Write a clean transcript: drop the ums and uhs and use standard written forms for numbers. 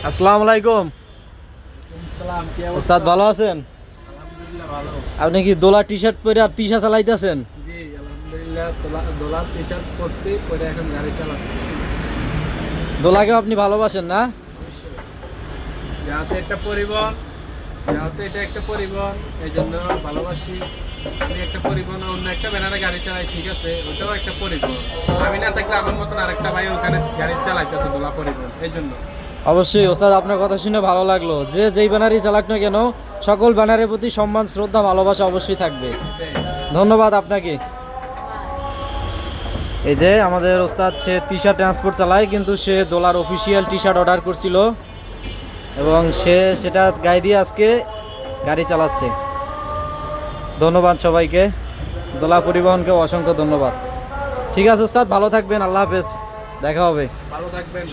আসসালামু আলাইকুম। ওস্তাদ ভালো আছেন? আলহামদুলিল্লাহ ভালো। আপনি কি দোলা টি শার্ট পরে আর তিশা চালাইতেছেন? জি আলহামদুলিল্লাহ, দোলার টি শার্ট পরছি, পরে এখন গাড়ি চালাচ্ছি। দোলাকেও আপনি ভালোবাসেন না? অবশ্যই, যেহেতু এটা একটা পরিবহন, এই জন্য ভালোবাসি। আমি একটা পরিবহন, অন্য একটা ব্যানারে গাড়ি চালাই, ঠিক আছে, ওটাও একটা পরিবহন। আমি না থাকলে আমার মতন আরেকটা ভাই ওখানে গাড়ি চালাইতেছে, দোলা পরিবহন, এই জন্য। অবশ্যই ওস্তাদ, আপনার কথা শুনে ভালো লাগলো। যে যেই ব্যানারই চালাক না কেন, সকল ব্যানারের প্রতি সম্মান, শ্রদ্ধা, ভালোবাসা অবশ্যই থাকবে। ধন্যবাদ আপনাকে। এই যে আমাদের ওস্তাদ, সে তিশা ট্রান্সপোর্ট চালায়, কিন্তু সে দোলার অফিসিয়াল টি শার্ট অর্ডার করছিল এবং সে সেটা গায়ে দিয়ে আজকে গাড়ি চালাচ্ছে। ধন্যবাদ সবাইকে, দোলা পরিবহনকে অসংখ্য ধন্যবাদ। ঠিক আছে ওস্তাদ, ভালো থাকবেন, আল্লাহ হাফেজ, দেখা হবে। ভালো থাকবেন।